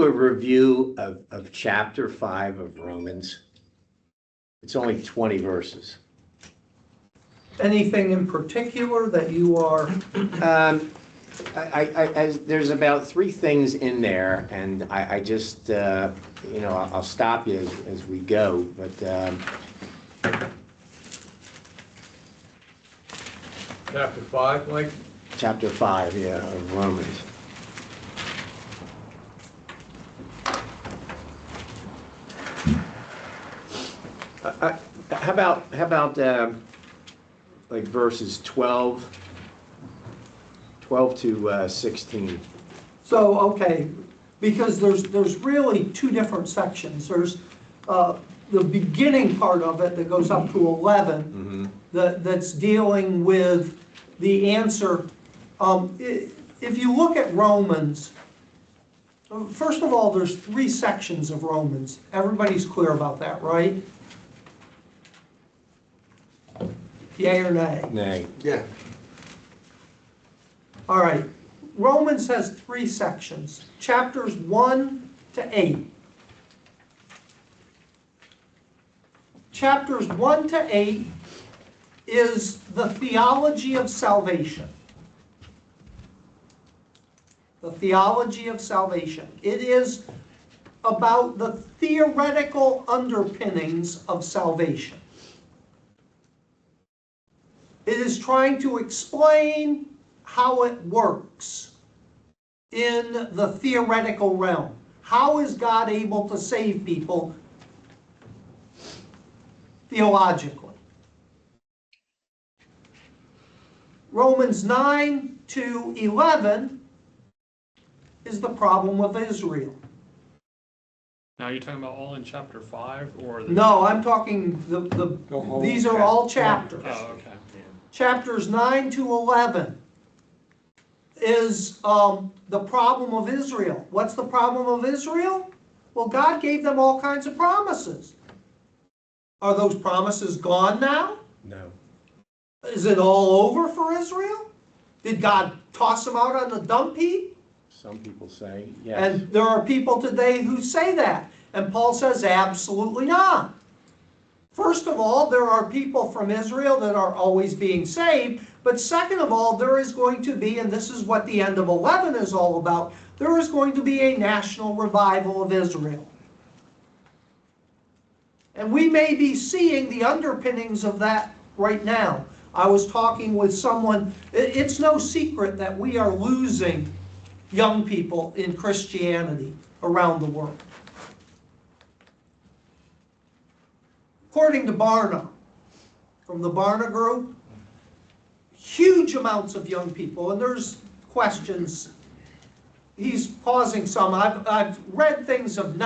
A review of chapter 5 of Romans. It's only 20 verses. Anything in particular that you are? There's about 3 things in there, and I just, I'll stop you as we go, but Chapter 5, Mike? chapter 5, yeah, of Romans. How about like verses 12 to 16? So, okay, because there's really 2 different sections. There's the beginning part of it that goes up to 11, that's dealing with the answer. If you look at Romans, first of all, there's 3 sections of Romans. Everybody's clear about that, right? Yay or nay? Nay. Yeah. All right. Romans has 3 sections, chapters 1 to 8. Chapters 1 to 8 is the theology of salvation. The theology of salvation. It is about the theoretical underpinnings of salvation. It is trying to explain how it works in the theoretical realm. How is God able to save people theologically? Romans 9 to 11 is the problem of Israel. Now you're talking about all in chapter 5 or the... No, I'm talking these are all chapters. Oh, okay. Chapters 9 to 11 is the problem of Israel. What's the problem of Israel? Well, God gave them all kinds of promises. Are those promises gone now? No. Is it all over for Israel? Did God toss them out on the dump heap? Some people say yes. And there are people today who say that. And Paul says absolutely not. First of all, there are people from Israel that are always being saved. But second of all, there is going to be, and this is what the end of 11 is all about, there is going to be a national revival of Israel. And we may be seeing the underpinnings of that right now. I was talking with someone, it's no secret that we are losing young people in Christianity around the world. According to Barna, from the Barna Group, huge amounts of young people, and there's questions. He's pausing some. I've read things of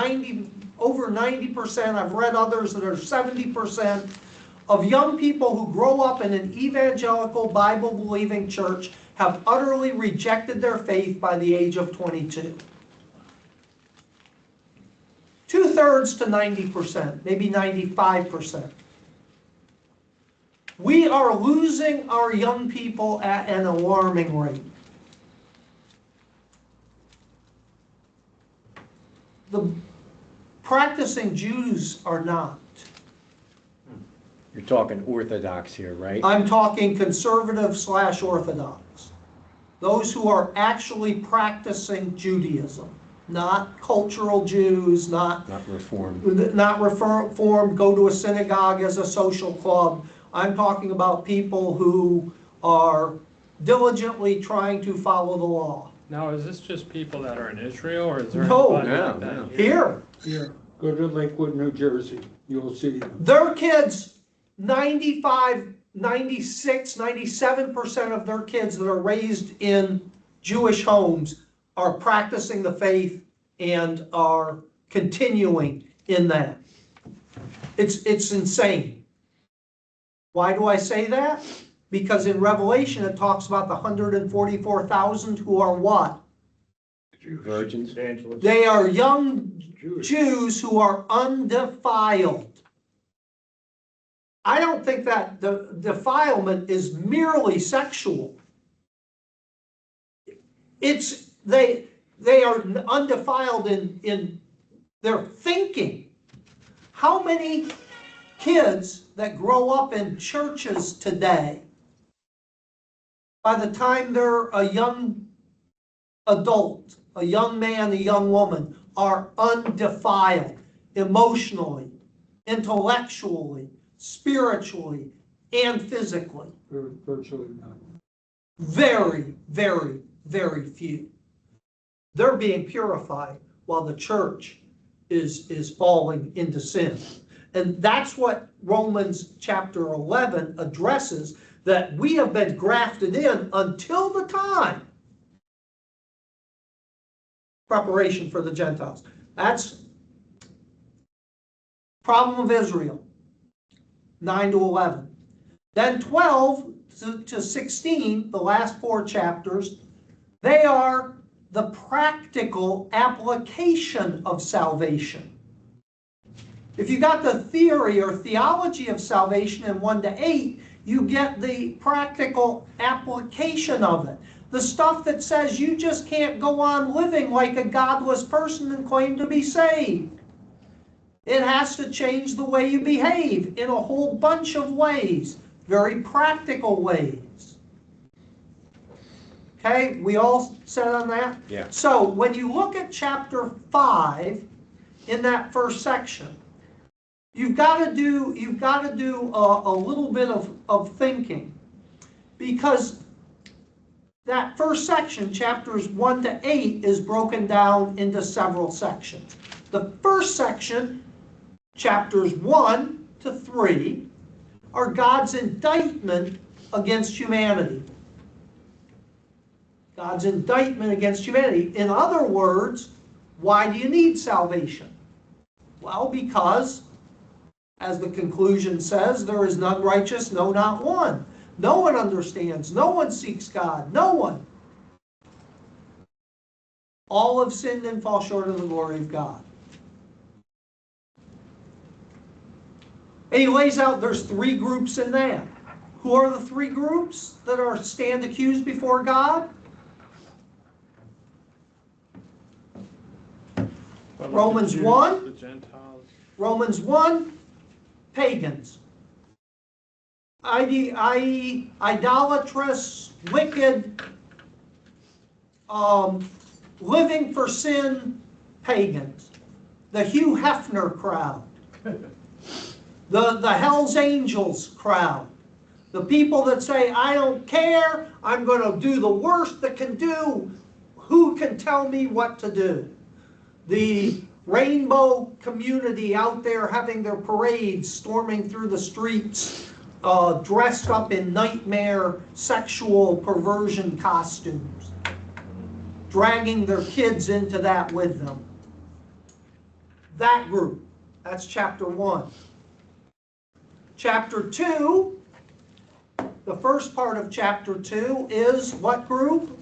over 90%. I've read others that are 70% of young people who grow up in an evangelical Bible-believing church have utterly rejected their faith by the age of 22. 2/3 to 90%, maybe 95%. We are losing our young people at an alarming rate. The practicing Jews are not. You're talking Orthodox here, right? I'm talking conservative/Orthodox. Those who are actually practicing Judaism. Not cultural Jews, not Reformed. Not reformed, go to a synagogue as a social club. I'm talking about people who are diligently trying to follow the law. Now, is this just people that are in Israel, or is there No, anybody like that here. Here, go to Lakewood, New Jersey, you'll see them. Their kids, 95, 96, 97% of their kids that are raised in Jewish homes are practicing the faith and are continuing in that. It's insane. Why do I say that? Because in Revelation it talks about the 144,000 who are what? Virgins. They are young Jews who are undefiled. I don't think that the defilement is merely sexual. They are undefiled in their thinking. How many kids that grow up in churches today, by the time they're a young adult, a young man, a young woman, are undefiled emotionally, intellectually, spiritually, and physically? Virtually none. Very, very, very few. They're being purified while the church is falling into sin. And that's what Romans chapter 11 addresses, that we have been grafted in until the time. Preparation for the Gentiles. That's problem of Israel, 9 to 11. Then 12 to 16, the last 4 chapters, they are the practical application of salvation. If you got the theory or theology of salvation in 1 to 8, you get the practical application of it. The stuff that says you just can't go on living like a godless person and claim to be saved. It has to change the way you behave in a whole bunch of ways, very practical ways. Okay, we all set on that? Yeah. So when you look at chapter 5 in that first section, you've got to do a little bit of thinking, because that first section, chapters 1 to 8, is broken down into several sections. The first section, chapters 1 to 3, are God's indictment against humanity. God's indictment against humanity. In other words, why do you need salvation? Well, because, as the conclusion says, there is none righteous, no, not one. No one understands. No one seeks God. No one. All have sinned and fall short of the glory of God. And he lays out there's 3 groups in that. Who are the 3 groups that are stand accused before God? Well, Romans the Jews, 1. The Gentiles. Romans 1, pagans. I.e. idolatrous, wicked, living for sin pagans. The Hugh Hefner crowd. The Hells Angels crowd. The people that say, I don't care, I'm going to do the worst that can do. Who can tell me what to do? The rainbow community out there having their parades, storming through the streets, dressed up in nightmare sexual perversion costumes, dragging their kids into that with them. That group, that's chapter 1. Chapter 2, the first part of chapter 2 is what group?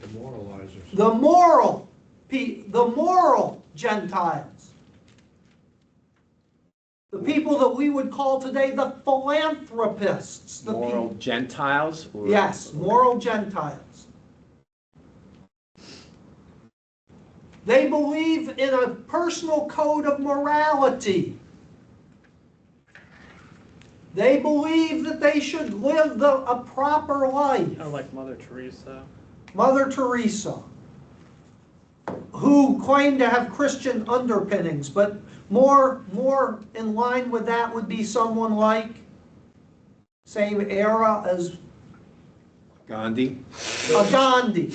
The moralizers. The moral Gentiles. The people that we would call today the philanthropists. The Moral Gentiles? Or? Yes, moral Gentiles. They believe in a personal code of morality. They believe that they should live a proper life. Kind of like Mother Teresa. Mother Teresa, who claimed to have Christian underpinnings, but more in line with that would be someone like, same era as Gandhi? Gandhi.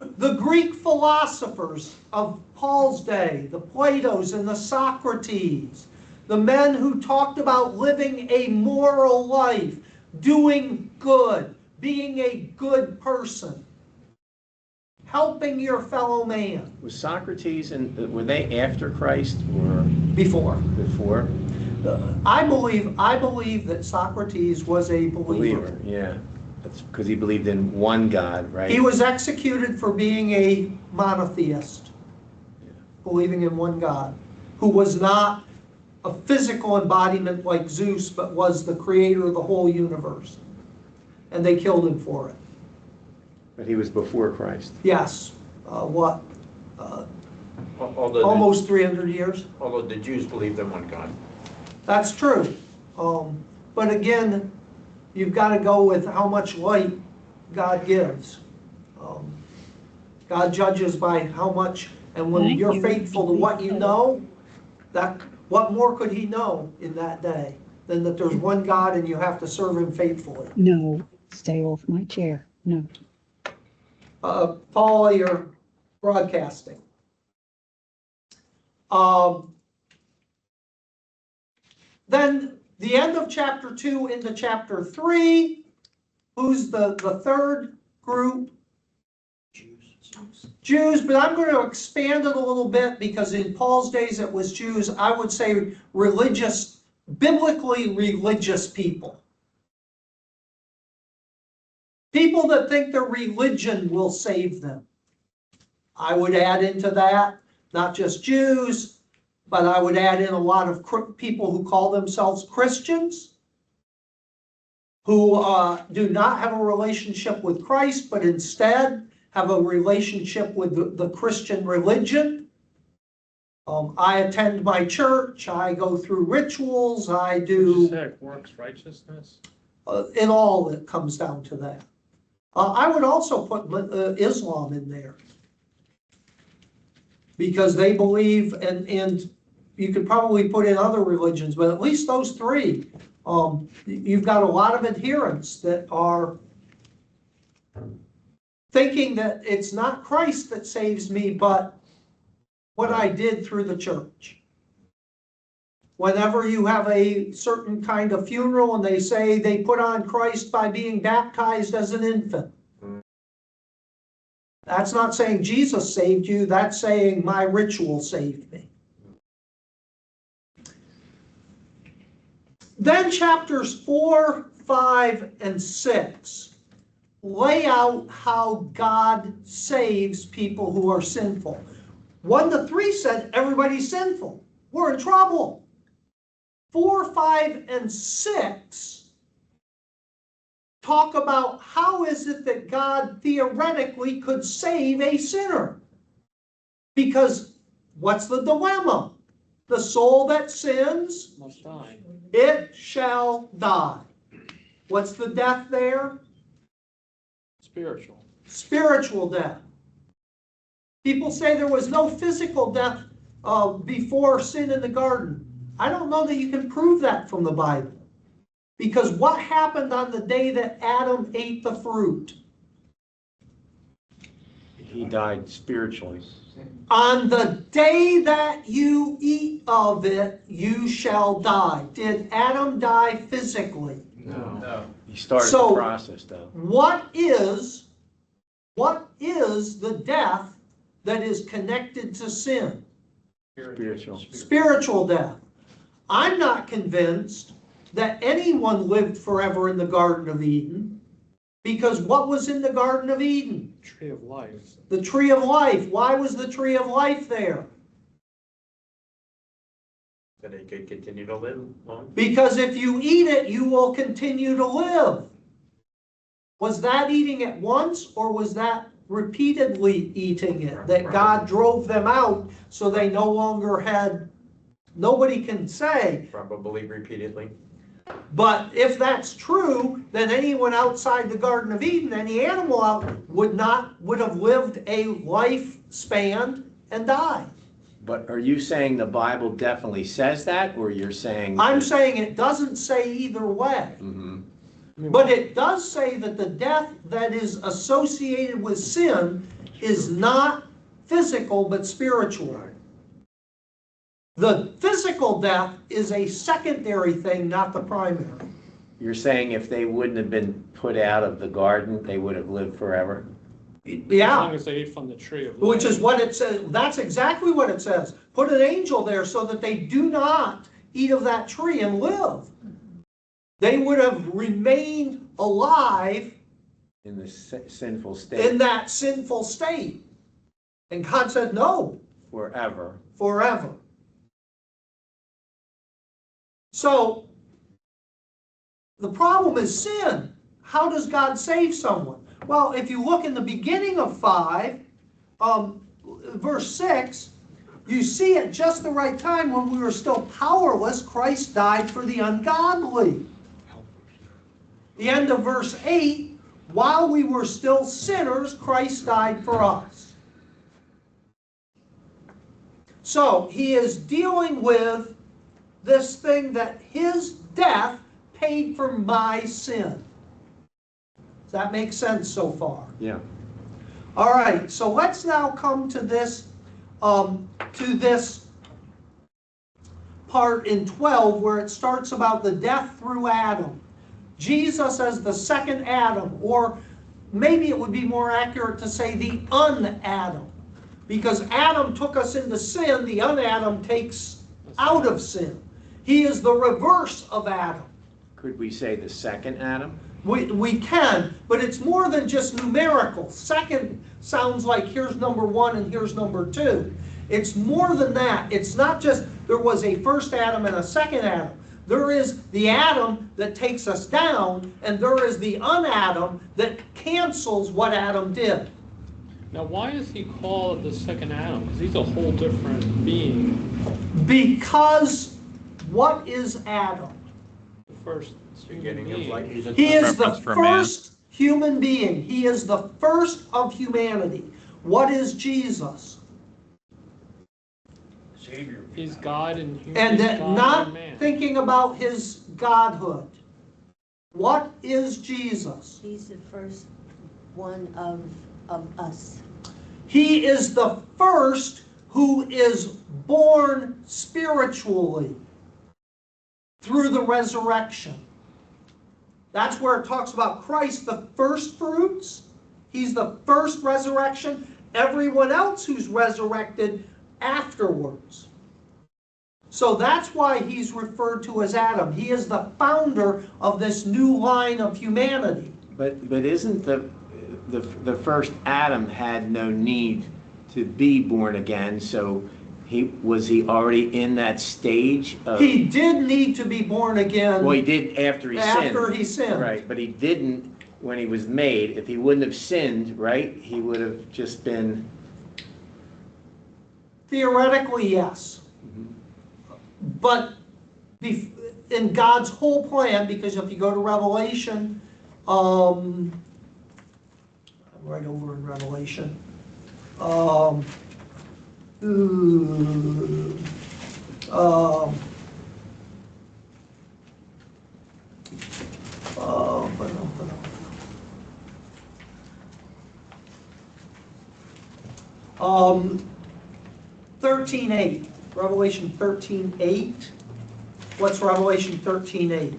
The Greek philosophers of Paul's day, the Platos and the Socrates, the men who talked about living a moral life, doing good, being a good person, helping your fellow man. Was Socrates, and were they after Christ or Before. before? I believe that Socrates was a believer. Yeah. That's because he believed in one God, right? He was executed for being a monotheist, believing in one God, who was not a physical embodiment like Zeus, but was the creator of the whole universe. And they killed him for it. But he was before Christ. Yes. What? Although Almost 300 years. although the Jews believed in one God. That's true. But again, you've got to go with how much light God gives. God judges by how much, and when Thank you're you. faithful to what you know, that what more could he know in that day than that there's one God and you have to serve him faithfully? No, stay off my chair. No. Paul, you're broadcasting. Then the end of chapter 2 into chapter 3, who's the third group? Jews, but I'm going to expand it a little bit because in Paul's days it was Jews. I would say religious, biblically religious people. People that think their religion will save them. I would add into that, not just Jews, but I would add in a lot of people who call themselves Christians, who do not have a relationship with Christ, but instead have a relationship with the Christian religion. I attend my church, I go through rituals, I Did you do, say works righteousness? in all it comes down to that. I would also put Islam in there. Because they believe, and you could probably put in other religions, but at least those three, you've got a lot of adherents that are thinking that it's not Christ that saves me, but what I did through the church. Whenever you have a certain kind of funeral and they say they put on Christ by being baptized as an infant. That's not saying Jesus saved you, that's saying my ritual saved me. Then chapters 4, 5, and 6 lay out how God saves people who are sinful. 1 to 3 said everybody's sinful. We're in trouble. 4, 5, and 6 talk about how is it that God theoretically could save a sinner. Because what's the dilemma? The soul that sins, Must die. it shall die. What's the death there? Spiritual. Spiritual death. People say there was no physical death before sin in the garden. I don't know that you can prove that from the Bible. Because what happened on the day that Adam ate the fruit? He died spiritually. On the day that you eat of it, you shall die. Did Adam die physically? No. He started So, the process, though. What is the death that is connected to sin? Spiritual. Spiritual death. I'm not convinced that anyone lived forever in the Garden of Eden, because what was in the Garden of Eden? Tree of life. The tree of life. Why was the tree of life there? So they could continue to live long. Because if you eat it, you will continue to live. Was that eating it once, or was that repeatedly eating it? That God drove them out so they no longer had, nobody can say. Probably repeatedly. But if that's true, then anyone outside the Garden of Eden, any animal out, would have lived a lifespan and died. But are you saying the Bible definitely says that, or you're saying? I'm saying it doesn't say either way. Mhm. But it does say that the death that is associated with sin is not physical but spiritual. The physical death is a secondary thing, not the primary. You're saying if they wouldn't have been put out of the garden, they would have lived forever? As long Yeah, as they ate from the tree of life. which is what it says. That's exactly what it says. Put an angel there so that they do not eat of that tree and live. They would have remained alive In the sinful in state that sinful state. And God said, no, forever. forever. So, the problem is sin. How does God save someone? Well, if you look in the beginning of 5, verse 6, you see at just the right time when we were still powerless, Christ died for the ungodly. The end of verse 8, while we were still sinners, Christ died for us. So, he is dealing with this thing that his death paid for my sin. Does that make sense so far? Yeah. All right, so let's now come to this part in 12 where it starts about the death through Adam. Jesus as the second Adam, or maybe it would be more accurate to say the un-Adam. Because Adam took us into sin, the un-Adam takes out of sin. He is the reverse of Adam. Could we say the second Adam? We can, but it's more than just numerical. Second sounds like here's number 1 and here's number 2. It's more than that. It's not just there was a first Adam and a second Adam. There is the Adam that takes us down, and there is the un-Adam that cancels what Adam did. Now, why is he called the second Adam? Because he's a whole different being. Because what is Adam? The first Beginning of life. He is the Preference for man. first human being. He is the first of humanity. What is Jesus? Savior. He's God and human. And he's that God not and man. thinking about his godhood. What is Jesus? He's the first one of us. He is the first who is born spiritually through the resurrection. That's where it talks about Christ, the first fruits. He's the first resurrection. Everyone else who's resurrected afterwards. So that's why he's referred to as Adam. He is the founder of this new line of humanity. But isn't the first Adam had no need to be born again, so was he already in that stage of... He did need to be born again. Well, he did after he sinned. After he sinned. Right, but he didn't when he was made. If he wouldn't have sinned, right, he would have just been... Theoretically, yes. But in God's whole plan, because if you go to Revelation, I'm right over in Revelation. Um, 13:8. Revelation 13:8. What's Revelation 13:8?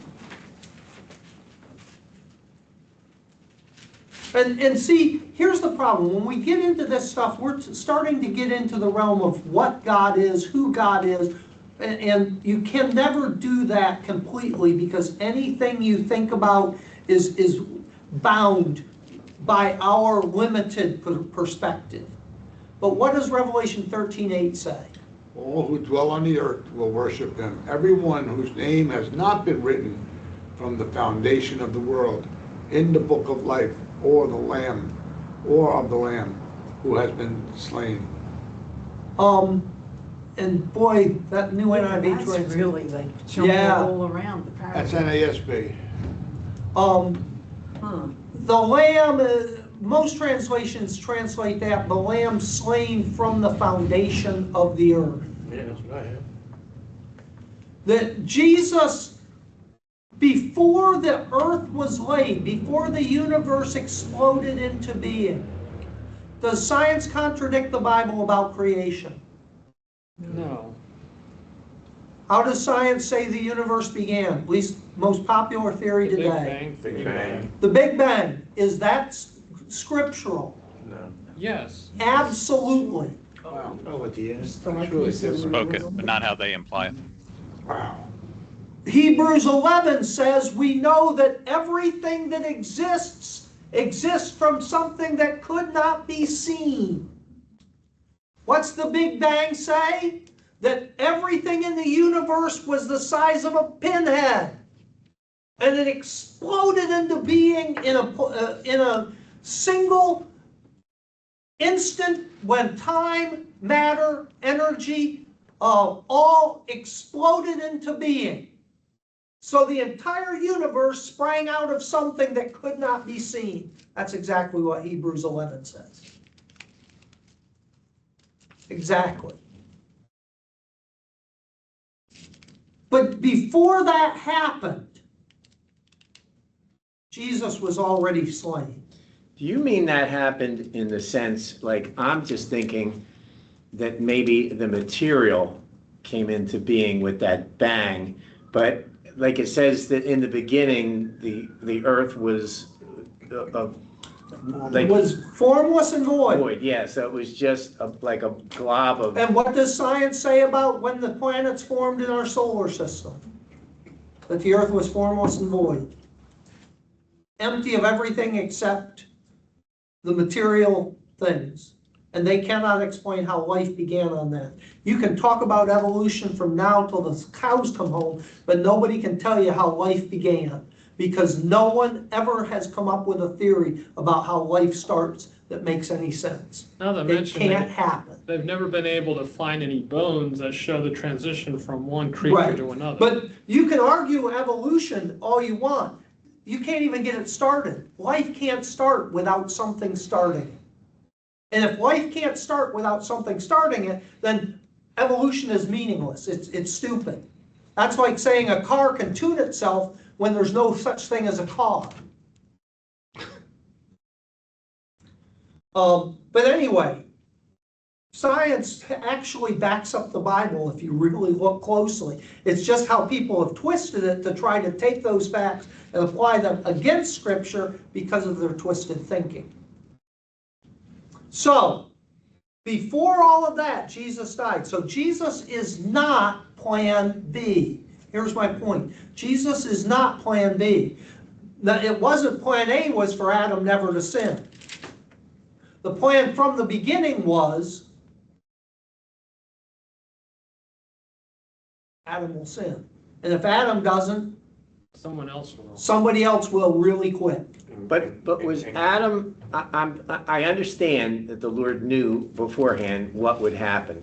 And see, here's the problem. When we get into this stuff, we're starting to get into the realm of what God is, who God is, and you can never do that completely because anything you think about is bound by our limited perspective. But what does Revelation 13:8 say? All who dwell on the earth will worship him, everyone whose name has not been written from the foundation of the world in the book of life, or the Lamb, or of the Lamb who has been slain. And boy, that new NIV That's translation. really like jumping Yeah. all around the That's paragraph. NASB. The Lamb, most translations translate that, the Lamb slain from the foundation of the earth. Yeah, that's what I have. That Jesus, before the earth was laid, before the universe exploded into being, does science contradict the Bible about creation? No. How does science say the universe began? At least most popular theory The Big today. Bang Big Theory. Bang. The Big Bang, is that scriptural? No. Yes. Absolutely. Wow. Oh, at the end. That's really different. Spoken, but not how they imply it. Wow. Hebrews 11 says we know that everything that exists from something that could not be seen. What's the Big Bang say? That everything in the universe was the size of a pinhead. And it exploded into being in a single instant when time, matter, energy, all exploded into being. So the entire universe sprang out of something that could not be seen. That's exactly what Hebrews 11 says. Exactly. But before that happened, Jesus was already slain. Do you mean that happened in the sense, like, I'm just thinking that maybe the material came into being with that bang, but like it says that in the beginning, the earth was like It was formless and void. void, yeah, so it was just like a glob of, And what does science say about when the planets formed in our solar system? That the earth was formless and void. Empty of everything except the material things. And they cannot explain how life began on that. You can talk about evolution from now till the cows come home, but nobody can tell you how life began. Because no one ever has come up with a theory about how life starts that makes any sense. Now that It mentioned, can't happen. they've never been able to find any bones that show the transition from one creature Right. to another. But you can argue evolution all you want. You can't even get it started. Life can't start without something starting it. And if life can't start without something starting it, then evolution is meaningless. It's stupid. That's like saying a car can tune itself when there's no such thing as a car. But anyway, science actually backs up the Bible if you really look closely. It's just how people have twisted it to try to take those facts and apply them against Scripture because of their twisted thinking. So, before all of that, Jesus died. So Jesus is not plan B. Here's my point. Jesus is not plan B. Now, it wasn't plan A was for Adam never to sin. The plan from the beginning was Adam will sin. And if Adam doesn't, Someone else will. somebody else will really quick. but was Adam, I understand that the Lord knew beforehand what would happen,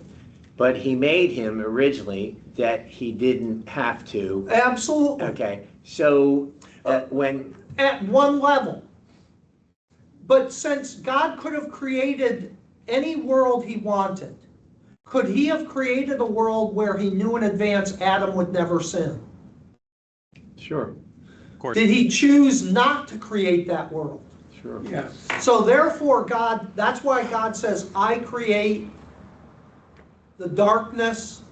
but he made him originally that he didn't have to. Absolutely. Okay, so when, At one level. But since God could have created any world he wanted, could he have created a world where he knew in advance Adam would never sin? sure, Of course, Did he choose not to create that world? sure. Yes. So therefore God, that's why God says, I create the darkness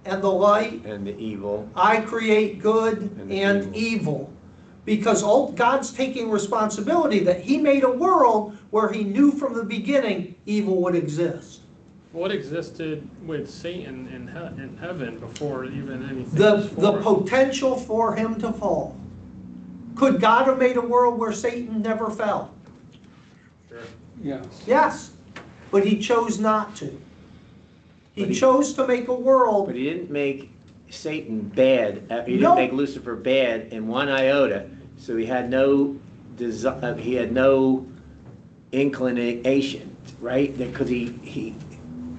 and the light. And the evil, I create good And and evil. Because God's taking responsibility that he made a world where he knew from the beginning evil would exist. What existed with Satan in heaven before even anything The was formed? potential for him to fall. Could God have made a world where Satan never fell? Yes. Yes, but he chose not to. But He he- chose to make a world. but he didn't make Satan bad, he No. didn't make Lucifer bad in one iota, so he had no he had no inclination, right? Because he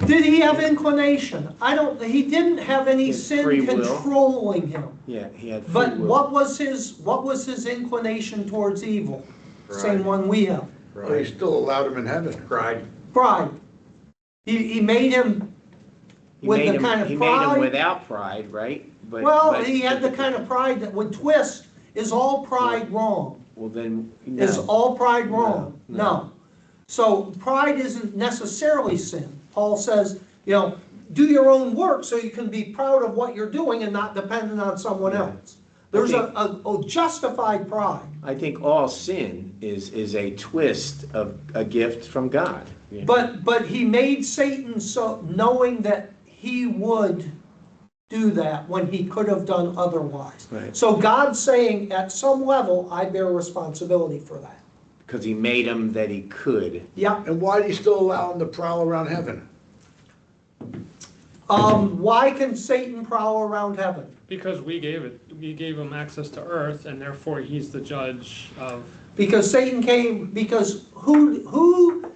Did he have inclination? He didn't have any His sin free will. controlling him. yeah, he had free But will. what was his inclination towards evil? Same one we have. Well, he still allowed him in heaven. Pride. Pride. He made him He with made the him- kind of He made him pride. without pride, right? But He had the kind of pride that would twist. Is all pride wrong? Well, then, Is no. all pride wrong? No. No. So pride isn't necessarily sin. Paul says, do your own work so you can be proud of what you're doing and not dependent on someone Yeah. else. There's a justified pride. I think all sin is a twist of a gift from God. Yeah. But he made Satan so knowing that he would do that when he could have done otherwise. Right. So God's saying, at some level, I bear responsibility for that. Because he made him that he could. Yeah. And why did he still allow him to prowl around heaven? Why can Satan prowl around heaven? Because we gave him access to earth, and therefore he's the judge of Because Satan came, because who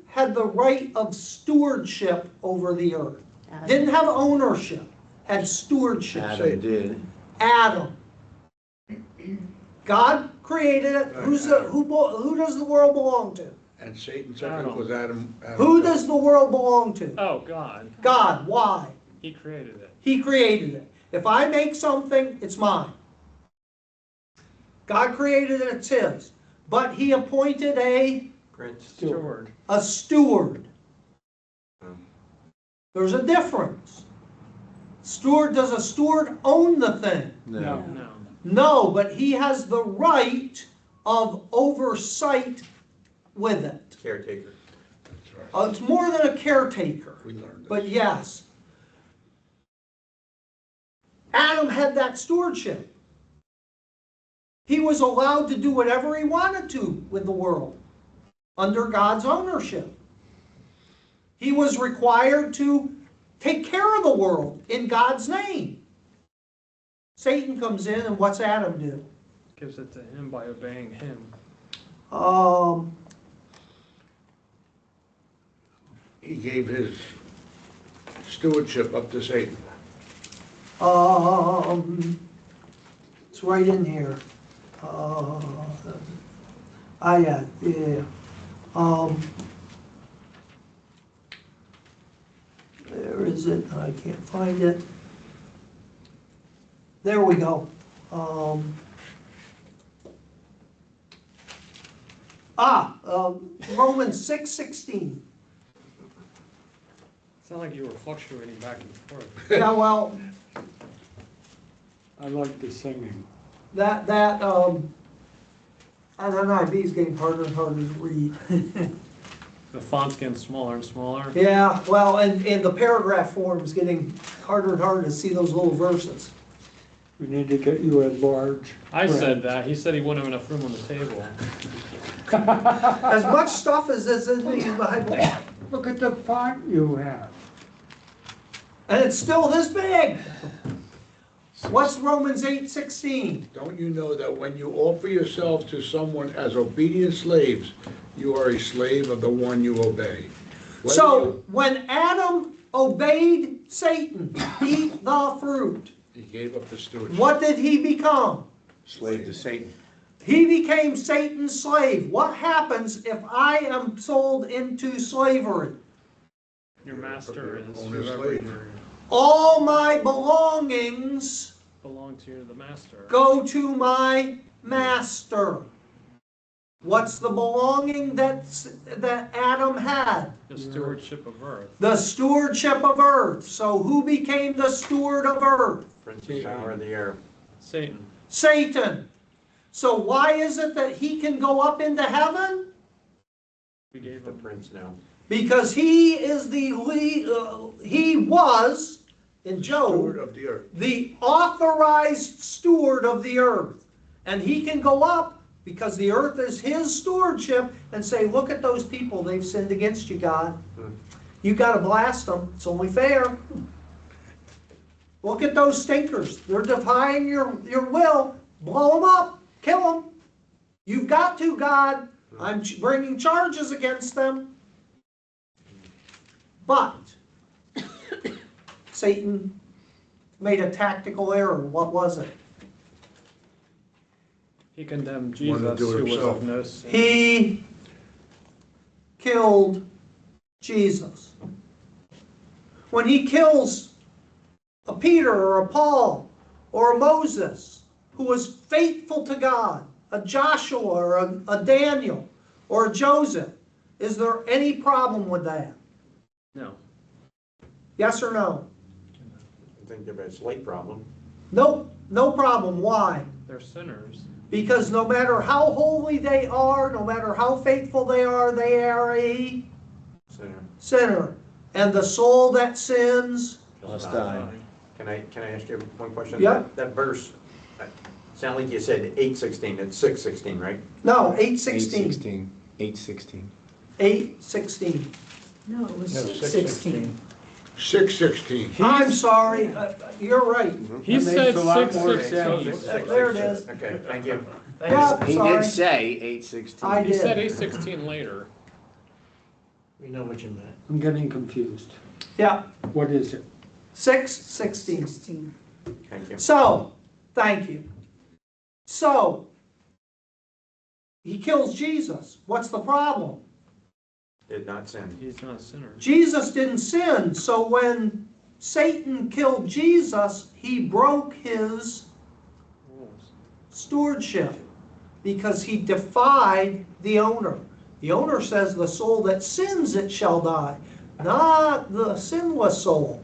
had the right of stewardship over the earth? Didn't have ownership, had stewardship. Adam did. Adam. God created it. Who does the world belong to? And Satan said it was Adam. Who does the world belong to? Oh, God. God. Why? He created it. He created it. If I make something, it's mine. God created it, it's his. But he appointed a Steward. steward. There's a difference. Does a steward own the thing? No. No. No, but he has the right of oversight with it. Caretaker. That's right. It's more than a caretaker, We learned this. but yes. Adam had that stewardship. He was allowed to do whatever he wanted to with the world under God's ownership. He was required to take care of the world in God's name. Satan comes in, and what's Adam do? Gives it to him by obeying him. He gave his stewardship up to Satan. It's right in here. Yeah. Where is it? I can't find it. There we go. Romans 6:16. Sound like you were fluctuating back and forth. Yeah, well, I like the singing. that NIV's getting harder and harder to read. The font's getting smaller and smaller. Yeah, well, and the paragraph form is getting harder and harder to see those little verses. We need to get you a large. I said that. He said he wouldn't have enough room on the table. As much stuff as is in the Bible, Look at the font you have. and it's still this big. What's Romans 8:16? Don't you know that when you offer yourselves to someone as obedient slaves, you are a slave of the one you obey? Whether So when Adam obeyed Satan, eat the fruit, He gave up the stewardship. what did he become? Slave to Satan. He became Satan's slave. What happens if I am sold into slavery? Your master is Owner whoever slave. you All my belongings belong to the master. go to my master. What's the belonging that Adam had? The stewardship of earth. The stewardship of earth. So who became the steward of earth? Prince of power of the air. Satan. Satan. So why is it that he can go up into heaven? We gave The him. prince now. Because he is he was, in Steward Job, of the earth. the authorized steward of the earth. And he can go up because the earth is his stewardship and say, look at those people, they've sinned against you, God. You got to blast them. It's only fair. Look at those stinkers. They're defying your will. Blow them up. Kill them. You've got to, God. I'm bringing charges against them. But Satan made a tactical error. What was it? He condemned Wanted to Jesus, do it who was himself. of no sin. He killed Jesus. When he kills a Peter or a Paul or a Moses who was faithful to God, a Joshua or a Daniel or a Joseph, is there any problem with that? No. Yes or no? I think they've a slight problem. Nope, no problem. Why? They're sinners. Because no matter how holy they are, no matter how faithful they are a Sinner. sinner. And the soul that sins, Must die. Can I ask you one question? Yeah. That verse, sound like you said 8:16, it's 6:16, right? no, 8:16. 8:16. 8:16. 8:16. No, it was No, 6:16. 6:16. I'm sorry, you're right. He That said makes a lot more 6:16. sense. There it is. Okay, thank you. Yeah, He sorry. did say 8:16. I He said did. 8:16 later. We know what you meant. I'm getting confused. Yeah, What is it? 6:16. 16. Thank you. So, thank you. So, he kills Jesus. What's the problem? Did not sin. He's not a sinner. Jesus didn't sin, so when Satan killed Jesus, he broke his Rules. stewardship because he defied the owner. The owner says the soul that sins it shall die, not the sinless soul.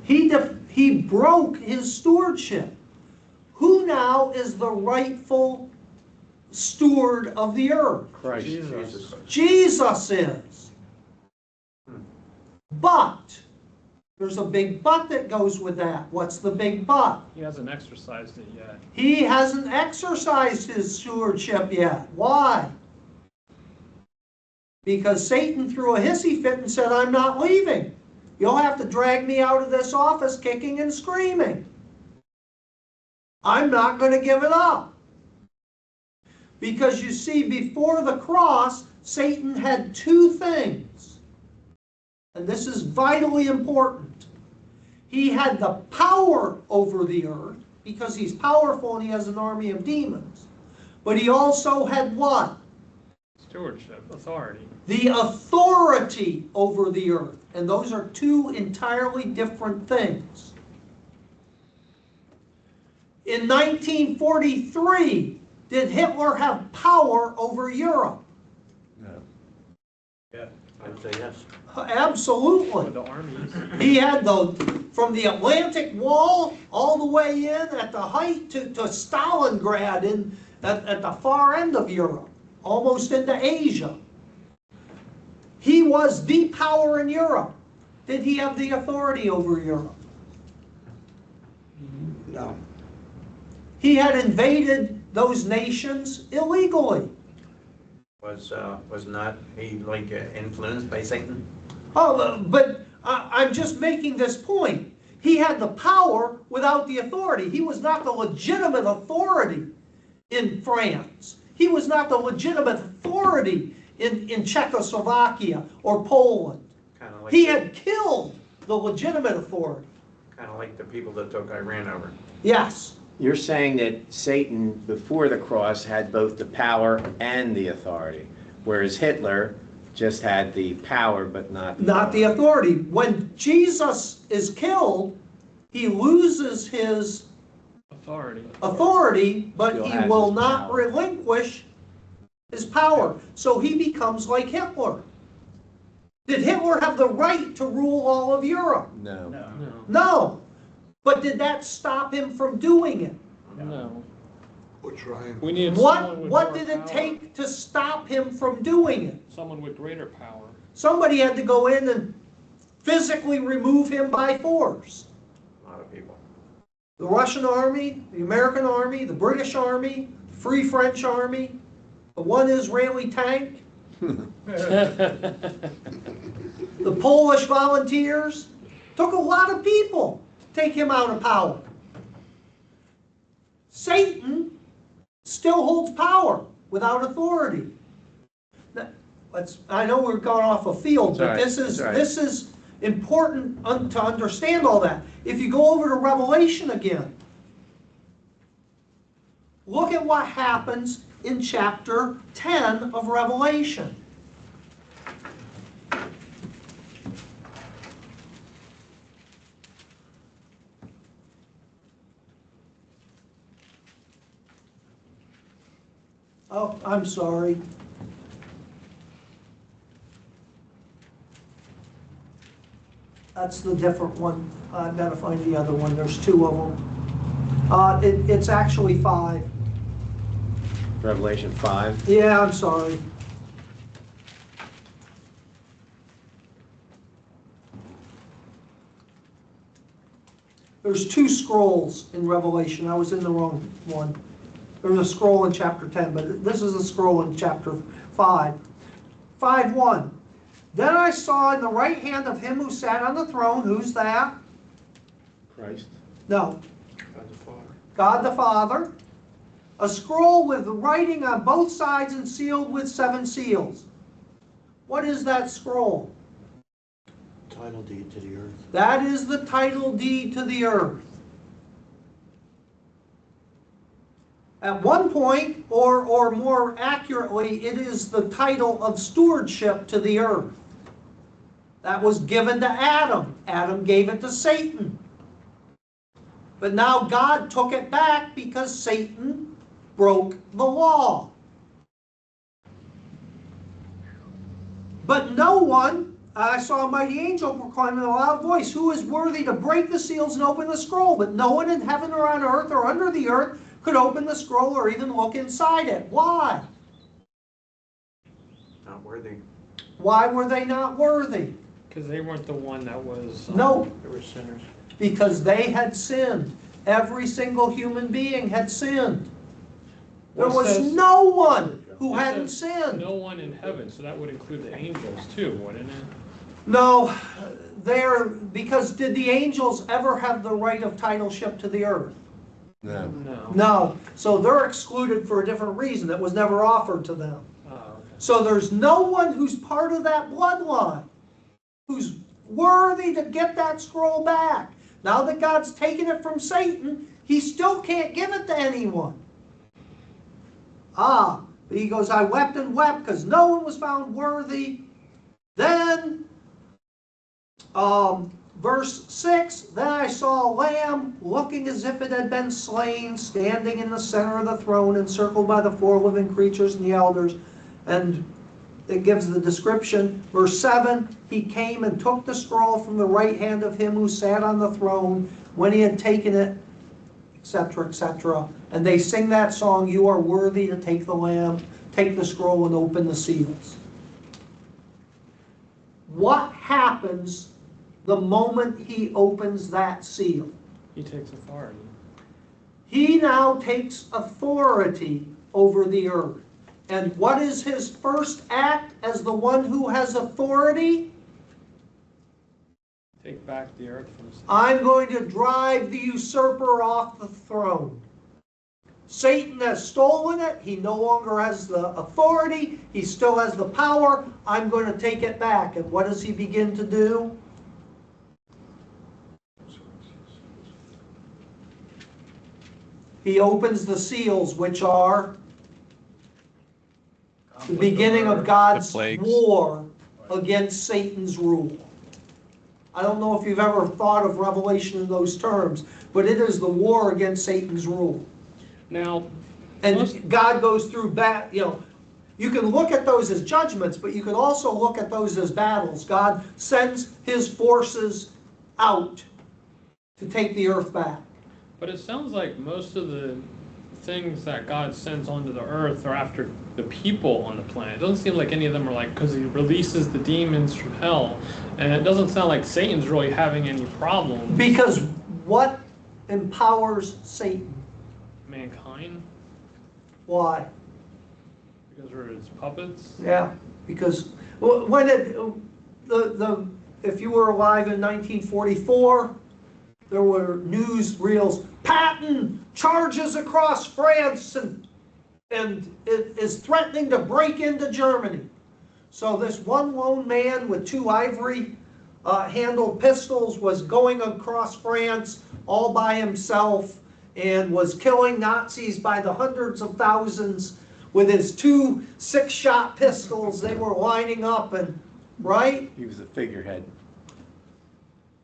He broke his stewardship. Who now is the rightful steward of the earth? Christ. Jesus. Jesus is. But there's a big but that goes with that. What's the big but? He hasn't exercised it yet. He hasn't exercised his stewardship yet. Why? Because Satan threw a hissy fit and said, I'm not leaving. You'll have to drag me out of this office kicking and screaming. I'm not going to give it up. Because you see, before the cross, Satan had two things. And this is vitally important. He had the power over the earth, because he's powerful and he has an army of demons. But he also had what? Stewardship, authority. The authority over the earth. And those are two entirely different things. In 1943, did Hitler have power over Europe? No. Yeah, I'd say yes. Absolutely. With the armies. He had from the Atlantic Wall all the way in at the height to Stalingrad at the far end of Europe, almost into Asia. He was the power in Europe. Did he have the authority over Europe? No. He had invaded those nations illegally. Was not he like influenced by Satan? Oh, but I'm just making this point. He had the power without the authority. He was not the legitimate authority in France. He was not the legitimate authority in Czechoslovakia or Poland. Kind of like He had killed the legitimate authority. kind of like the people that took Iran over. Yes. You're saying that Satan, before the cross, had both the power and the authority, whereas Hitler just had the power but not Not the authority. When Jesus is killed, he loses his authority, but Still he has will his not power. relinquish his power. So he becomes like Hitler. Did Hitler have the right to rule all of Europe? No. No. No. But did that stop him from doing it? No. We're trying. We needed someone with What more did it power. take to stop him from doing it? Someone with greater power. Somebody had to go in and physically remove him by force. A lot of people. The Russian army, the American army, the British army, the Free French army, the one Israeli tank, the Polish volunteers. Took a lot of people to take him out of power. Satan still holds power without authority. I know we're going off a field, but It's all right. this is important to understand all that. If you go over to Revelation again, look at what happens in chapter 10 of Revelation. Oh, I'm sorry. That's the different one. I've got to find the other one. There's two of them. It's actually 5. Revelation 5. Yeah, I'm sorry. There's 2 scrolls in Revelation. I was in the wrong one. There's a scroll in chapter 10, but this is a scroll in chapter 5. 5:1. Then I saw in the right hand of him who sat on the throne, who's that? Christ. No, God the Father. God the Father, a scroll with writing on both sides and sealed with 7 seals. What is that scroll? Title deed to the earth. That is the title deed to the earth. At one point, or more accurately, it is the title of stewardship to the earth. That was given to Adam. Adam gave it to Satan. But now God took it back because Satan broke the law. But no one, I saw a mighty angel proclaim in a loud voice, who is worthy to break the seals and open the scroll? But no one in heaven or on earth or under the earth could open the scroll or even look inside it. Why? Not worthy. Why were they not worthy? Because they weren't the one that was. No. They were sinners. Because they had sinned. Every single human being had sinned. There Well, it was says- no one who It hadn't says sinned. No one in heaven, so that would include the angels too, wouldn't it? No, because did the angels ever have the right of titleship to the earth? No. No. No. So they're excluded for a different reason that was never offered to them. Oh, okay. So there's no one who's part of that bloodline who's worthy to get that scroll back. Now that God's taken it from Satan, he still can't give it to anyone. But he goes, I wept and wept because no one was found worthy. Then, verse 6, then I saw a lamb looking as if it had been slain, standing in the center of the throne, encircled by the 4 living creatures and the elders. And it gives the description. Verse 7, he came and took the scroll from the right hand of him who sat on the throne when he had taken it, etc., etc. And they sing that song, you are worthy to take the lamb, take the scroll and open the seals. What happens the moment he opens that seal? He takes authority. He now takes authority over the earth. And what is his first act as the one who has authority? Take back the earth from Satan. I'm going to drive the usurper off the throne. Satan has stolen it. He no longer has the authority. He still has the power. I'm going to take it back. And what does he begin to do? He opens the seals, which are the beginning of God's The plagues. war against Satan's rule. I don't know if you've ever thought of Revelation in those terms, but it is the war against Satan's rule. Now, And God goes through you can look at those as judgments, but you can also look at those as battles. God sends his forces out to take the earth back. but it sounds like most of the things that God sends onto the earth are after the people on the planet. It doesn't seem like any of them are like, because he releases the demons from hell. And it doesn't sound like Satan's really having any problems. Because what empowers Satan? Mankind? Why? Because we're his puppets? Yeah, because when if you were alive in 1944, there were newsreels, Patton charges across France and it is threatening to break into Germany. So this one lone man with 2 ivory handled pistols was going across France all by himself and was killing Nazis by the hundreds of thousands with his 2 6-shot pistols. They were lining up right? He was the figurehead,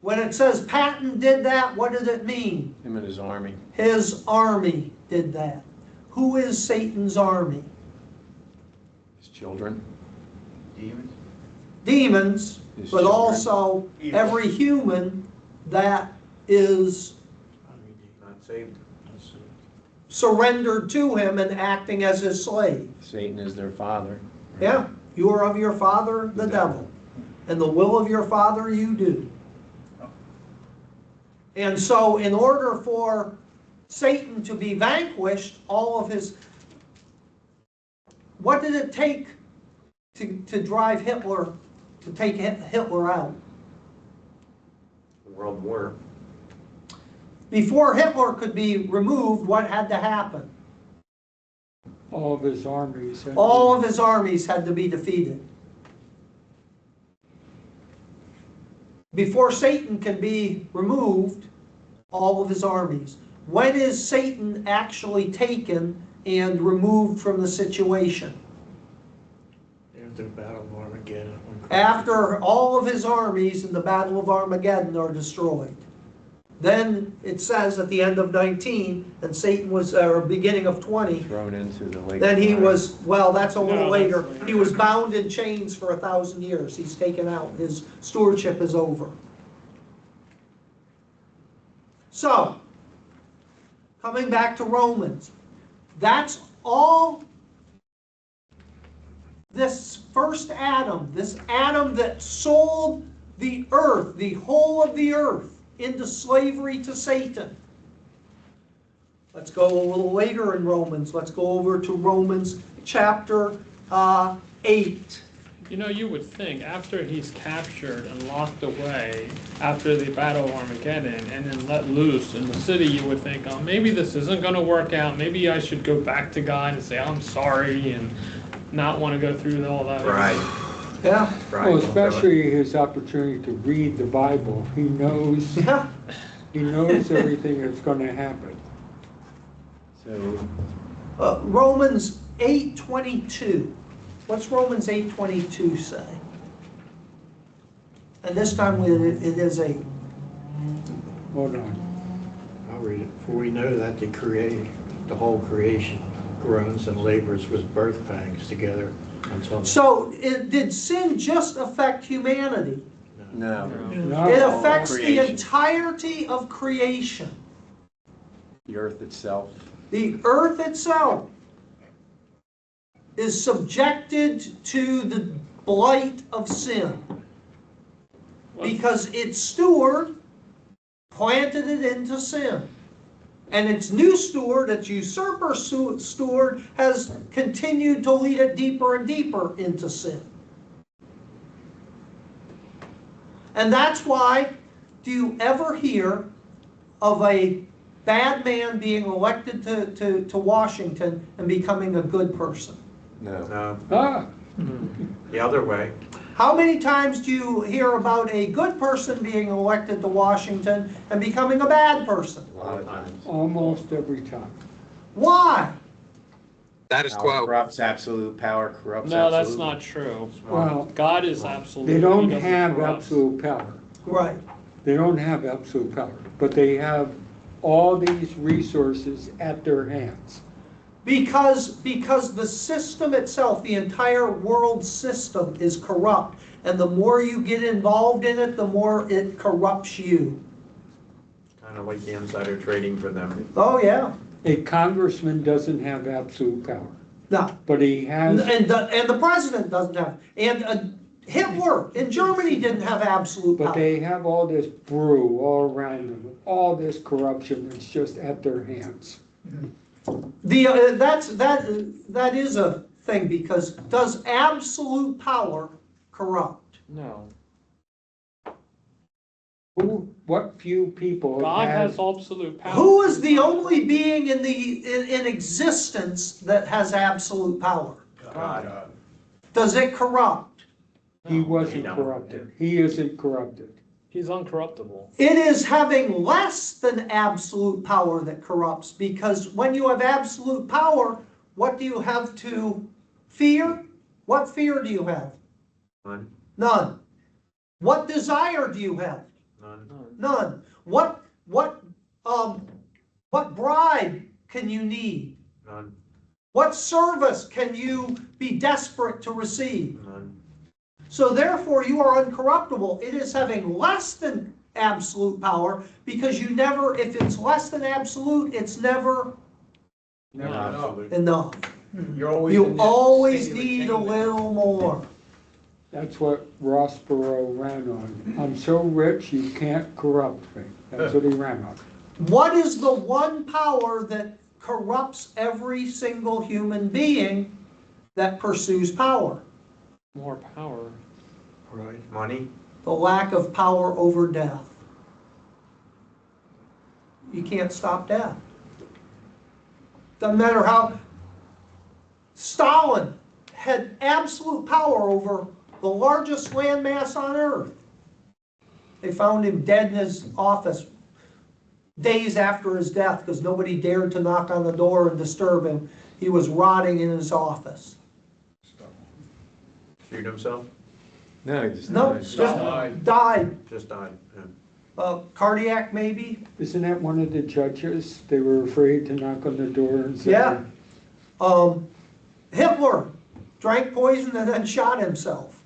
When it says Patton did that, what does it mean? him and his army. His army did that. Who is Satan's army? His children. Demons? Demons, His but children. also every human that is Not saved. surrendered to him and acting as his slave. Satan is their father. Yeah, you are of your father, the devil, and the will of your father you do. And so in order for Satan to be vanquished, what did it take to drive Hitler, to take Hitler out? World War. Before Hitler could be removed, what had to happen? All of his armies. All of his armies had to be defeated. Before Satan can be removed, all of his armies. When is Satan actually taken and removed from the situation? After the Battle of Armageddon. After all of his armies in the Battle of Armageddon are destroyed. Then it says at the end of 19, and Satan was, or beginning of 20, Thrown into the lake. then of he fire. was, well, that's a little No, later. that's later. He was bound in chains for 1,000 years. He's taken out. His stewardship is over. So, coming back to Romans, that's all this first Adam, this Adam that sold the earth, the whole of the earth, into slavery to Satan. Let's go a little later in Romans. Let's go over to Romans chapter 8. You know, you would think after he's captured and locked away after the Battle of Armageddon and then let loose in the city, you would think, oh, maybe this isn't going to work out. Maybe I should go back to God and say, I'm sorry, and not want to go through all that. Right, Yeah, right. Well, especially his opportunity to read the Bible. He knows, yeah. he knows everything that's going to happen. So, Romans 8:22. What's Romans 8:22 say? And this time it is a, Hold on. I'll read it. For we know that the whole creation groans and labors with birth pangs together until. so did sin just affect humanity? no. No. It affects the Creation. entirety of creation. The earth itself. The earth itself is subjected to the blight of sin because its steward planted it into sin. And its new steward, its usurper steward, has continued to lead it deeper and deeper into sin. And that's why, do you ever hear of a bad man being elected to Washington and becoming a good person? No. No, Ah, the other way. How many times do you hear about a good person being elected to Washington and becoming a bad person? A lot of times. almost every time. Why? Status Power quo. corrupts, absolute power corrupts No, that's absolute. not true. Well, God is absolute. they don't He doesn't have corrupt. absolute power. Right. They don't have absolute power, but they have all these resources at their hands. Because the system itself, the entire world system is corrupt. And the more you get involved in it, the more it corrupts you. Kind of like the insider trading for them. Oh, yeah. A congressman doesn't have absolute power, No. but he has, And the president doesn't have. And Hitler in Germany didn't have absolute but power. they have all this brew all around them, all this corruption that's just at their hands. That is a thing, because does absolute power corrupt? No. What few people God has have, absolute power. Who is the only being in existence that has absolute power? God. Does it corrupt? he wasn't No. corrupted. He isn't corrupted. He's uncorruptible. It is having less than absolute power that corrupts, because when you have absolute power, what do you have to fear? What fear do you have? None, None. What desire do you have? none. None. What bribe can you need? None, What service can you be desperate to receive? none. So therefore you are uncorruptible. It is having less than absolute power, because you never, if it's less than absolute, it's never No. Absolute. enough. You're always You in this always state of need a attainment. little more. That's what Ross Perot ran on. I'm so rich you can't corrupt me. That's what he ran on. What is the one power that corrupts every single human being that pursues power? More power. Right. Money, The lack of power over death. You can't stop death. Doesn't matter how. Stalin had absolute power over the largest landmass on earth. They found him dead in his office days after his death because nobody dared to knock on the door and disturb him. He was rotting in his office. Shoot himself? No, he just No, died. just Died. died. Just died, yeah. Cardiac maybe. Isn't that one of the judges? They were afraid to knock on the door and say. Yeah. Hitler drank poison and then shot himself.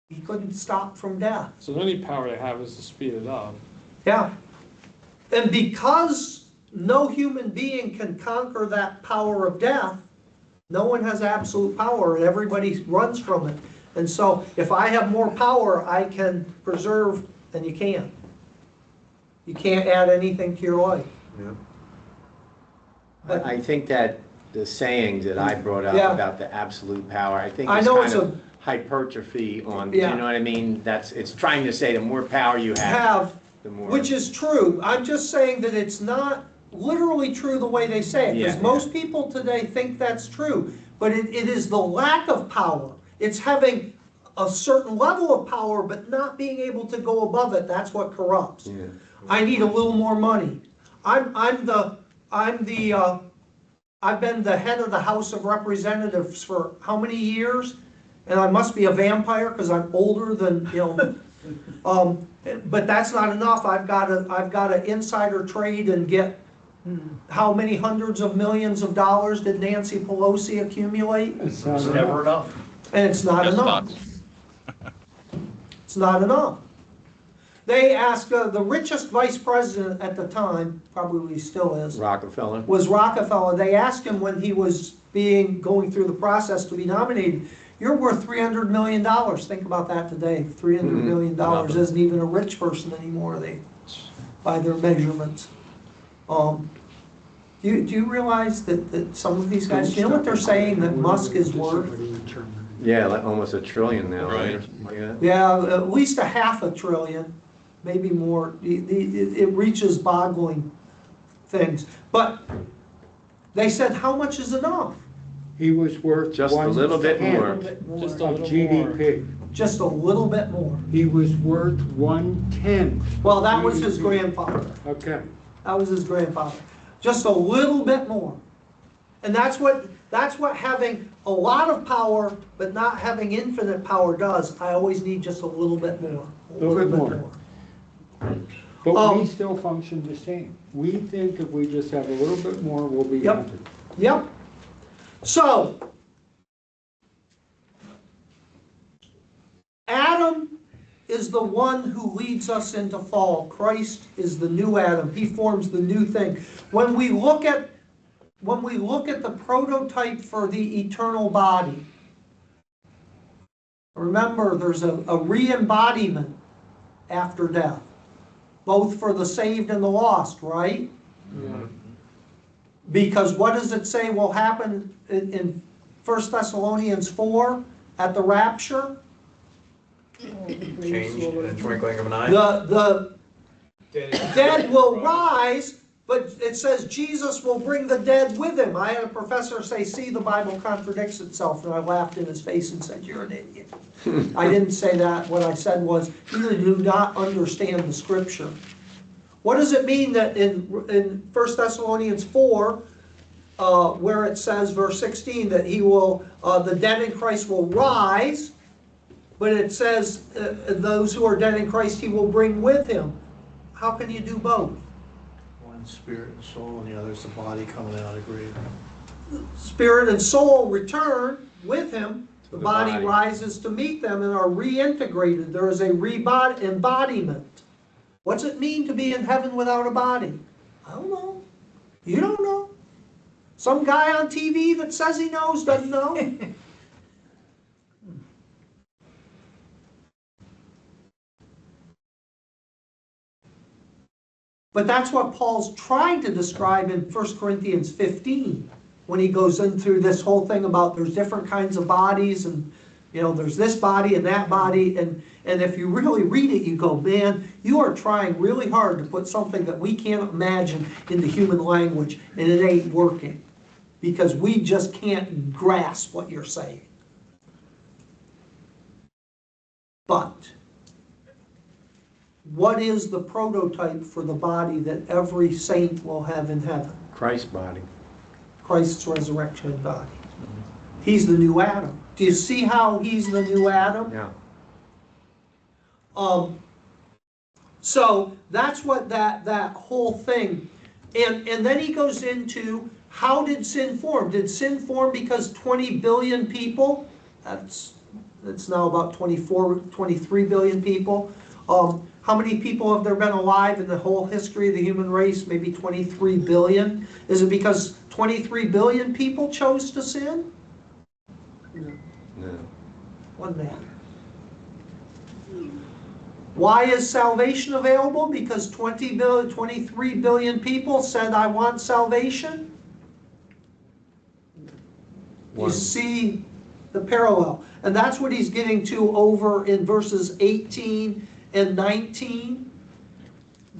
He couldn't stop from death. So the only power they have is to speed it up. Yeah. And because no human being can conquer that power of death, no one has absolute power and everybody runs from it. And so if I have more power, I can preserve, and you can't. You can't add anything to your life. Yeah. I think that the sayings that I brought up Yeah. about the absolute power, I think I it's know kind it's of hypertrophy on, you Yeah. know what I mean? It's trying to say the more power you have, the more. Which is true. I'm just saying that it's not literally true the way they say it, because Yeah, most people today think that's true. But it is the lack of power. It's having a certain level of power, but not being able to go above it. That's what corrupts. Yeah. I need a little more money. I've been the head of the House of Representatives for how many years? And I must be a vampire because I'm older than, but that's not enough. I've got to insider trade and get how many hundreds of millions of dollars did Nancy Pelosi accumulate? It's not It's enough. never enough. And it's not Just enough. nuts. It's not enough. They asked the richest vice president at the time, probably still is, Rockefeller. was Rockefeller. They asked him when he was going through the process to be nominated, you're worth $300 million. Think about that today. $300 million Nothing. isn't even a rich person anymore, by their measurements. Do you realize that some of these guys, you know what they're saying, that Musk is worth? Yeah, like almost $1 trillion now, right? Right. Or something like that. Yeah, at least $500 billion, maybe more. It reaches boggling things. But they said, how much is enough? He was worth Just a little bit more. Just a of little GDP. Just a little bit more. He was worth 1/10. Well, that was his grandfather. Okay. That was his grandfather. Just a little bit more. And that's what having a lot of power but not having infinite power does. I always need just a little bit more. A Little bit more. But Um, we still function the same. We think if we just have a little bit more, we'll be Yep. happy. Yep. So, Adam is the one who leads us into fall. Christ is the new Adam. He forms the new thing. When we look at the prototype for the eternal body, remember there's a re-embodiment after death, both for the saved and the lost, right? Because what does it say will happen in 1 Thessalonians 4 at the rapture? Changed in a twinkling of an eye. The dead will rise, but it says Jesus will bring the dead with him. I had a professor say, see, the Bible contradicts itself, and I laughed in his face and said, you're an idiot. I didn't say that. What I said was, you do not understand the scripture. What does it mean that in 1 Thessalonians 4, where it says, verse 16, that the dead in Christ will rise, but it says those who are dead in Christ he will bring with him. How can you do both? One spirit and soul, and the other's the body coming out of grave. Spirit and soul return with him. The The body body. rises to meet them and are reintegrated. There is a embodiment. What's it mean to be in heaven without a body? I don't know. You don't know. Some guy on TV that says he knows doesn't know. But that's what Paul's trying to describe in 1 Corinthians 15, when he goes in through this whole thing about there's different kinds of bodies, and there's this body and that body, and if you really read it, you go, man, you are trying really hard to put something that we can't imagine into human language, and it ain't working. because we just can't grasp what you're saying. But what is the prototype for the body that every saint will have in heaven? Christ's body. Christ's resurrection body. He's the new Adam. Do you see how he's the new Adam? Yeah. So that's what that whole thing, and then he goes into how did sin form? Did sin form because 20 billion people? That's now about 23 billion people. How many people have there been alive in the whole history of the human race? Maybe 23 billion. Is it because 23 billion people chose to sin? No. One matter. Why is salvation available? Because 23 billion people said, I want salvation? You see the parallel. And that's what he's getting to over in verses 18 and 19.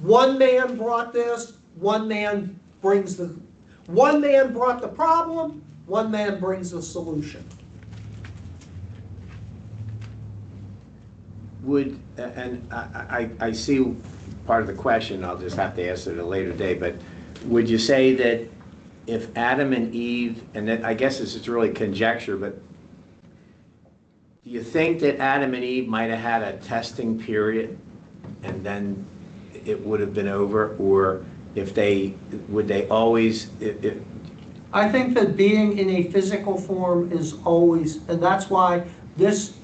One man brought this, one man brought the problem, one man brings the solution. Would, and I see part of the question, I'll just have to ask it at a later day, but would you say that if Adam and Eve, and that, I guess this is really conjecture, but do you think that Adam and Eve might have had a testing period and then it would have been over? Or would they always, I think that being in a physical form is always, and that's why does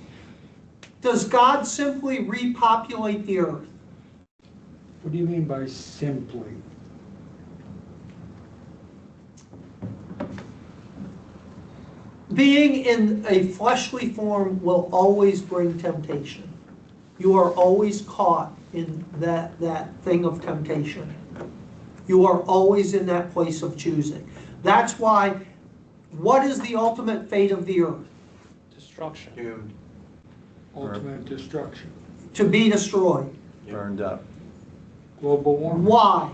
God simply repopulate the earth? What do you mean by simply? Being in a fleshly form will always bring temptation. You are always caught in that thing of temptation. You are always in that place of choosing. That's why, what is the ultimate fate of the earth? Destruction. Doomed. Ultimate destruction. To be destroyed. burned up? Global warming. Why?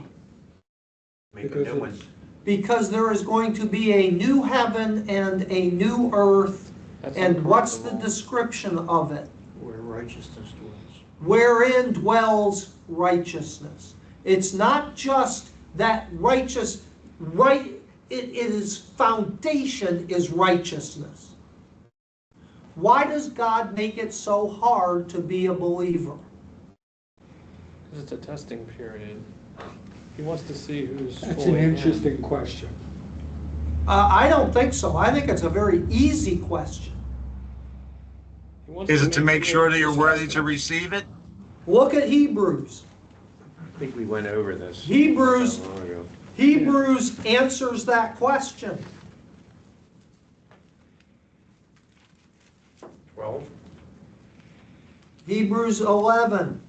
Make a Because new one. it's- Because there is going to be a new heaven and a new earth. That's And what's the incorruptible. description of it? Where righteousness dwells. Wherein dwells righteousness. It's not just that it is foundation is righteousness. Why does God make it so hard to be a believer? Because it's a testing period. He wants to see who's That's fully an in. interesting question. I don't think so. I think it's a very easy question. He wants Is it to make sure that you're worthy disgusting. to receive it? Look at Hebrews. I think we went over this. Hebrews. not long ago. Hebrews answers that question. 12. Hebrews 11.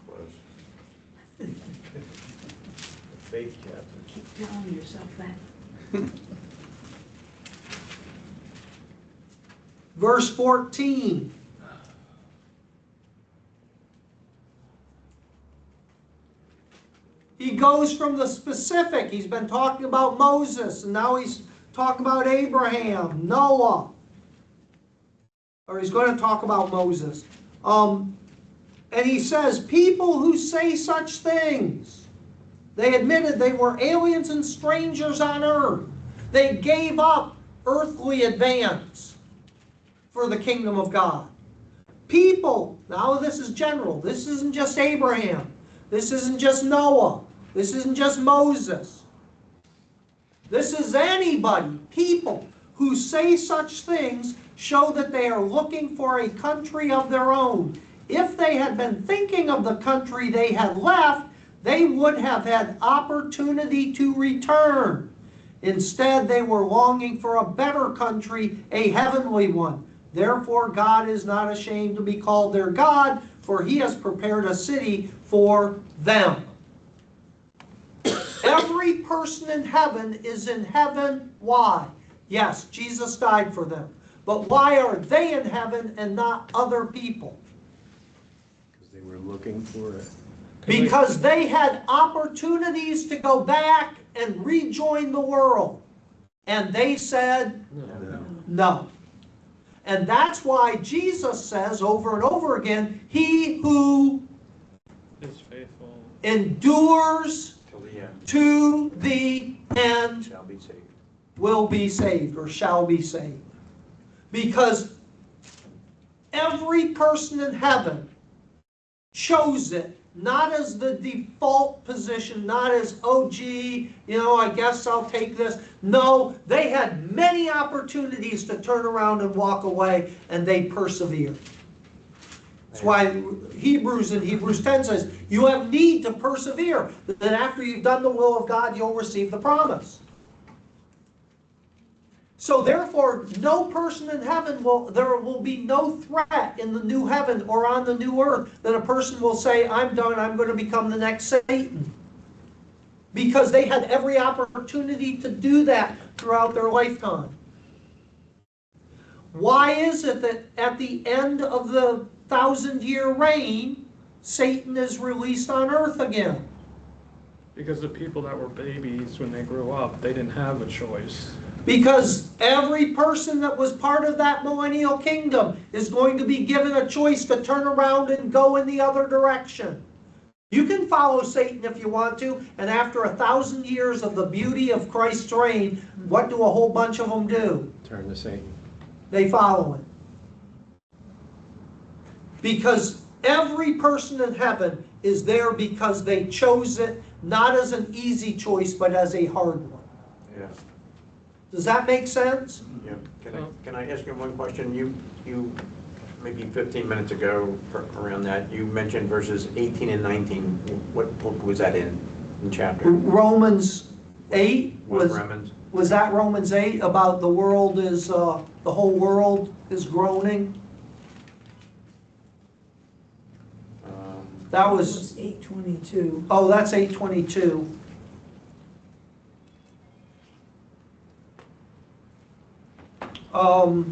Close. Faith chapter. Keep telling yourself that. Verse 14. He goes from the specific. He's been talking about Moses, and now he's talking about Abraham, Noah. Or he's going to talk about Moses. And he says, people who say such things, they admitted they were aliens and strangers on earth. They gave up earthly advance for the kingdom of God. People, now this is general. This isn't just Abraham. This isn't just Noah. This isn't just Moses. This is anybody. People who say such things show that they are looking for a country of their own. If they had been thinking of the country they had left, they would have had opportunity to return. Instead, they were longing for a better country, a heavenly one. Therefore, God is not ashamed to be called their God, for he has prepared a city for them. Every person in heaven is in heaven. Why? Yes, Jesus died for them. But why are they in heaven and not other people? Because they were looking for it. Because they had opportunities to go back and rejoin the world. And they said, no. And that's why Jesus says over and over again, he who Is faithful. endures Till the end to the end shall be saved. will be saved or shall be saved. Because every person in heaven chose it, not as the default position, not as, oh gee, I guess I'll take this. No, they had many opportunities to turn around and walk away, and they persevered. That's why Hebrews 10 says, you have need to persevere. Then after you've done the will of God, you'll receive the promise. So therefore, no person in heaven there will be no threat in the new heaven or on the new earth that a person will say, I'm done, I'm going to become the next Satan. Because they had every opportunity to do that throughout their lifetime. Why is it that at the end of the 1,000-year reign, Satan is released on earth again? Because the people that were babies when they grew up, they didn't have a choice. Because every person that was part of that millennial kingdom is going to be given a choice to turn around and go in the other direction. You can follow Satan if you want to, and after 1,000 years of the beauty of Christ's reign, what do a whole bunch of them do? Turn to Satan. They follow him. Because every person in heaven is there because they chose it, not as an easy choice, but as a hard one. Yeah. Does that make sense? Yeah. Can I ask you one question? You maybe 15 minutes ago, around that, you mentioned verses 18 and 19. What book was that in chapter? Romans 8 Romans. was that Romans 8 about the world is the whole world is groaning? That was 8:22. Oh, that's 8:22.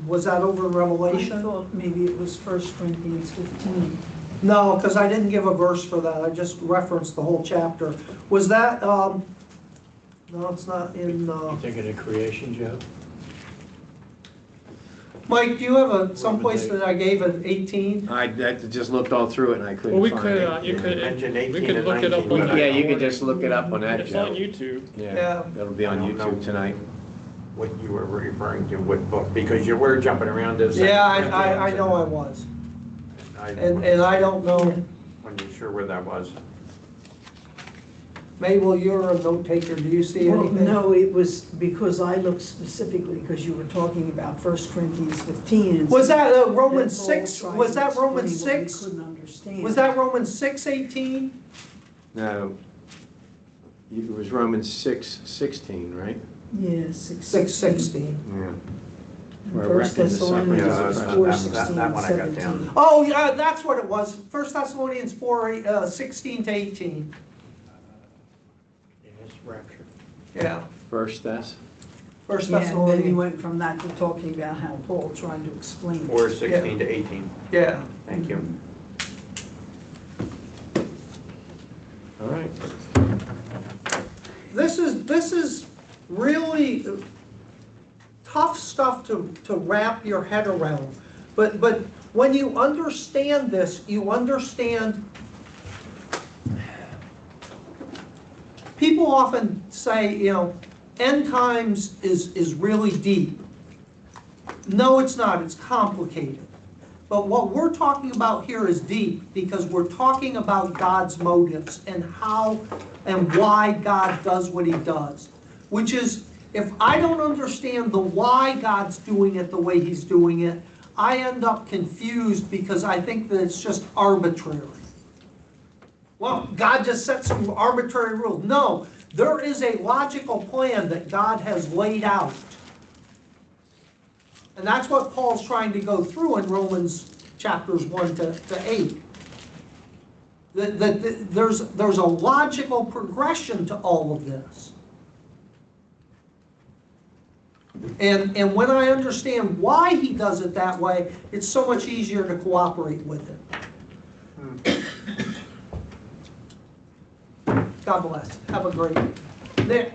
Was that over in I Revelation? thought maybe it was 1 Corinthians 15. No, because I didn't give a verse for that. I just referenced the whole chapter. Was that, no, it's not in, You thinking of creation, Joe? Mike, do you have someplace that I gave an 18? I just looked all through it and I couldn't Well, we find could, it. you could, mentioned 18 we could and look it up 19, on. but Yeah, you could just look it up on that, It's on Joe. YouTube. Yeah. It'll be on I don't know. YouTube tonight. What you were referring to, what book? Because you were jumping around this. Yeah, I know I was. And I don't know, Wasn't sure where that was. Mabel, you're a note taker. Do you see Well, anything? no, it was because I looked specifically, because you were talking about 1 Corinthians 15. Was that Romans Paul 6? tried Was to that explain Romans what we 6? couldn't understand. Was that Romans 6:18? No. It was Romans 6:16, right? Yeah, 6:16. Yeah. And Where First reckon the suffering Thessalonians Yeah, is that's- 4:16 that and one I got down. 17. Oh, yeah, that's what it was. 1 Thessalonians 4, 16 to 18. Yes, rapture. Yeah, First Thess. 1 Yeah, and then he Thessalonians. went from that to talking about how Paul tried to explain it. 4:16 to 18. Yeah. Thank you. All right. This is really tough stuff to wrap your head around. But when you understand this, you understand. People often say, end times is really deep. No, it's not. It's complicated. But what we're talking about here is deep because we're talking about God's motives and how and why God does what he does. Which is, if I don't understand the why God's doing it the way he's doing it, I end up confused because I think that it's just arbitrary. Well, God just set some arbitrary rules. No, there is a logical plan that God has laid out. And that's what Paul's trying to go through in Romans chapters 1 to 8. There's a logical progression to all of this. And when I understand why he does it that way, it's so much easier to cooperate with it. God bless. Have a great Nick.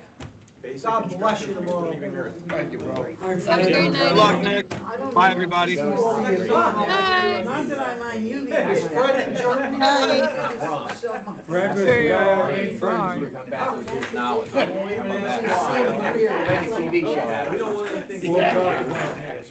basic God bless you instructions, tomorrow. don't even hear it. Thank you, bro. Have a Good luck, Nick. Bye, everybody. Not that I mind you being. Is Fred and Jeremy? Fred was Hey, very Brian. Come back with his knowledge. We'll TV show. We don't want to think. We'll talk about that.